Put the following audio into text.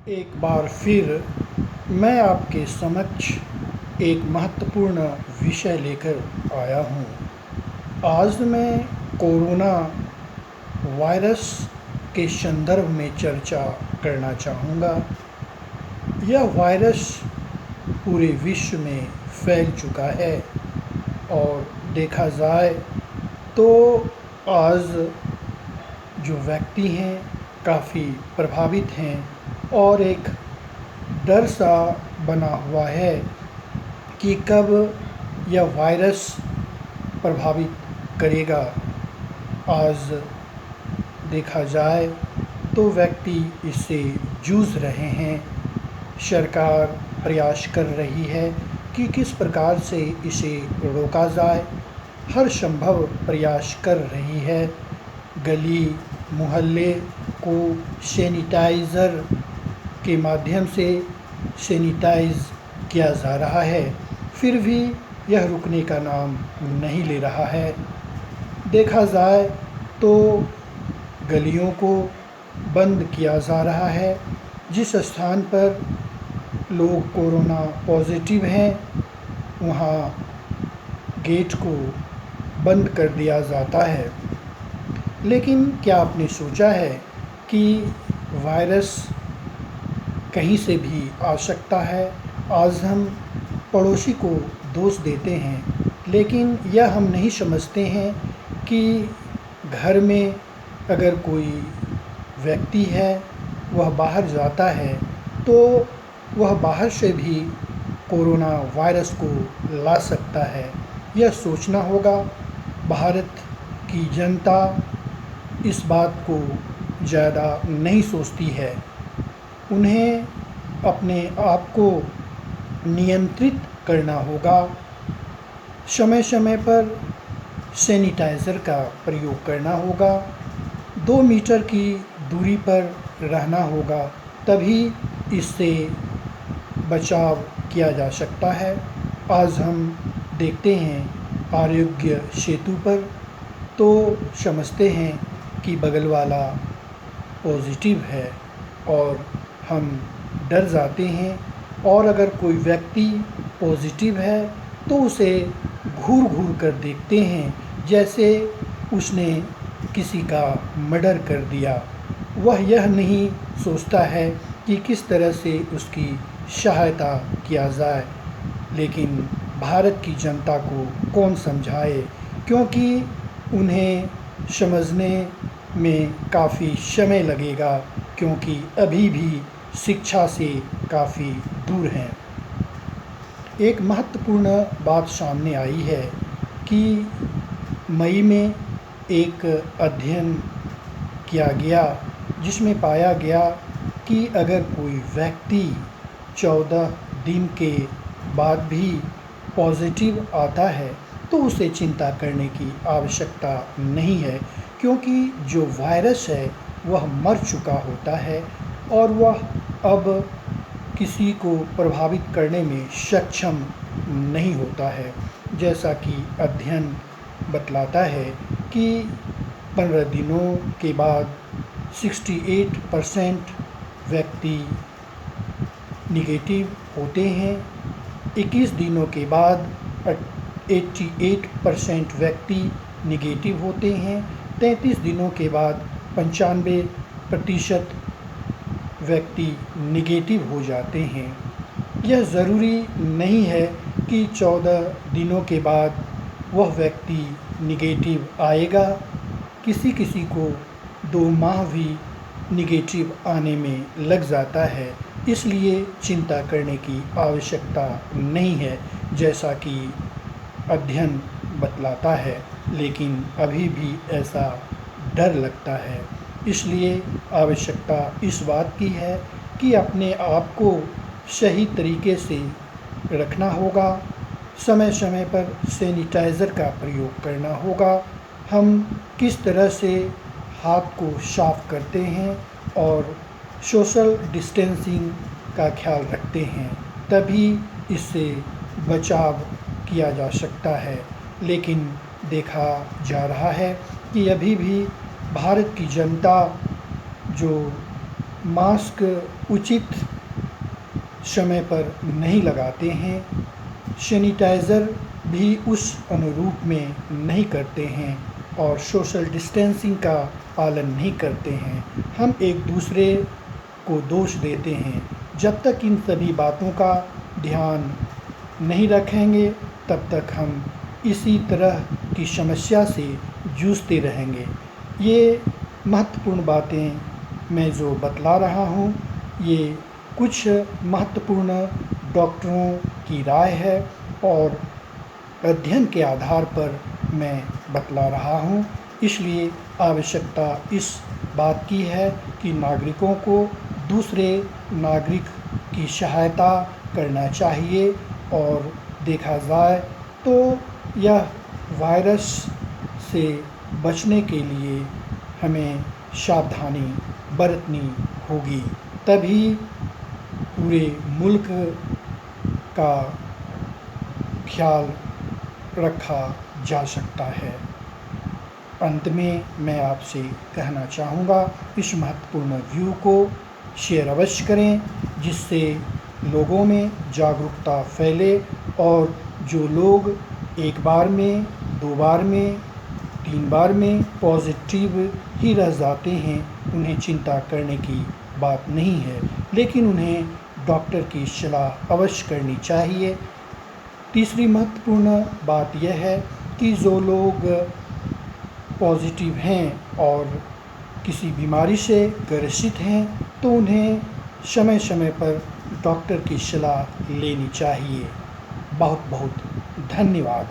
एक बार फिर मैं आपके समक्ष एक महत्वपूर्ण विषय लेकर आया हूँ। आज मैं कोरोना वायरस के संदर्भ में चर्चा करना चाहूँगा। यह वायरस पूरे विश्व में फैल चुका है और देखा जाए तो आज जो व्यक्ति हैं काफ़ी प्रभावित हैं और एक डर सा बना हुआ है कि कब यह वायरस प्रभावित करेगा। आज देखा जाए तो व्यक्ति इससे जूझ रहे हैं। सरकार प्रयास कर रही है कि किस प्रकार से इसे रोका जाए, हर संभव प्रयास कर रही है। गली मोहल्ले को सैनिटाइज़र के माध्यम से सैनिटाइज़ किया जा रहा है, फिर भी यह रुकने का नाम नहीं ले रहा है। देखा जाए तो गलियों को बंद किया जा रहा है। जिस स्थान पर लोग कोरोना पॉजिटिव हैं वहाँ गेट को बंद कर दिया जाता है। लेकिन क्या आपने सोचा है कि वायरस कहीं से भी आ सकता है? आज हम पड़ोसी को दोष देते हैं, लेकिन यह हम नहीं समझते हैं कि घर में अगर कोई व्यक्ति है वह बाहर जाता है तो वह बाहर से भी कोरोना वायरस को ला सकता है। यह सोचना होगा। भारत की जनता इस बात को ज़्यादा नहीं सोचती है। उन्हें अपने आप को नियंत्रित करना होगा। समय समय पर सैनिटाइज़र का प्रयोग करना होगा। 2 मीटर की दूरी पर रहना होगा, तभी इससे बचाव किया जा सकता है। आज हम देखते हैं आरोग्य सेतु पर तो समझते हैं कि बगल वाला पॉजिटिव है और हम डर जाते हैं, और अगर कोई व्यक्ति पॉजिटिव है तो उसे घूर घूर कर देखते हैं जैसे उसने किसी का मर्डर कर दिया। वह यह नहीं सोचता है कि किस तरह से उसकी सहायता किया जाए। लेकिन भारत की जनता को कौन समझाए, क्योंकि उन्हें समझने में काफ़ी समय लगेगा, क्योंकि अभी भी शिक्षा से काफ़ी दूर हैं। एक महत्वपूर्ण बात सामने आई है कि मई में एक अध्ययन किया गया जिसमें पाया गया कि अगर कोई व्यक्ति 14 दिन के बाद भी पॉजिटिव आता है तो उसे चिंता करने की आवश्यकता नहीं है, क्योंकि जो वायरस है वह मर चुका होता है और वह अब किसी को प्रभावित करने में सक्षम नहीं होता है। जैसा कि अध्ययन बतलाता है कि 15 दिनों के बाद 68% व्यक्ति निगेटिव होते हैं, 21 दिनों के बाद 88% व्यक्ति निगेटिव होते हैं, 33 दिनों के बाद 95% व्यक्ति निगेटिव हो जाते हैं। यह ज़रूरी नहीं है कि 14 दिनों के बाद वह व्यक्ति निगेटिव आएगा। किसी किसी को 2 माह भी निगेटिव आने में लग जाता है, इसलिए चिंता करने की आवश्यकता नहीं है, जैसा कि अध्ययन बतलाता है। लेकिन अभी भी ऐसा डर लगता है, इसलिए आवश्यकता इस बात की है कि अपने आप को सही तरीके से रखना होगा। समय समय पर सैनिटाइज़र का प्रयोग करना होगा। हम किस तरह से हाथ को साफ करते हैं और सोशल डिस्टेंसिंग का ख्याल रखते हैं, तभी इससे बचाव किया जा सकता है। लेकिन देखा जा रहा है कि अभी भी भारत की जनता जो मास्क उचित समय पर नहीं लगाते हैं, सैनिटाइज़र भी उस अनुरूप में नहीं करते हैं और सोशल डिस्टेंसिंग का पालन नहीं करते हैं। हम एक दूसरे को दोष देते हैं। जब तक इन सभी बातों का ध्यान नहीं रखेंगे तब तक हम इसी तरह की समस्या से जूझते रहेंगे। ये महत्वपूर्ण बातें मैं जो बतला रहा हूँ, ये कुछ महत्वपूर्ण डॉक्टरों की राय है और अध्ययन के आधार पर मैं बतला रहा हूँ। इसलिए आवश्यकता इस बात की है कि नागरिकों को दूसरे नागरिक की सहायता करना चाहिए और देखा जाए तो यह वायरस से बचने के लिए हमें सावधानी बरतनी होगी, तभी पूरे मुल्क का ख्याल रखा जा सकता है। अंत में मैं आपसे कहना चाहूँगा, इस महत्वपूर्ण व्यू को शेयर अवश्य करें जिससे लोगों में जागरूकता फैले और जो लोग एक बार में, दो बार में, तीन बार में पॉजिटिव ही रह जाते हैं, उन्हें चिंता करने की बात नहीं है, लेकिन उन्हें डॉक्टर की सलाह अवश्य करनी चाहिए। तीसरी महत्वपूर्ण बात यह है कि जो लोग पॉजिटिव हैं और किसी बीमारी से ग्रसित हैं तो उन्हें समय समय पर डॉक्टर की सलाह लेनी चाहिए। बहुत बहुत धन्यवाद।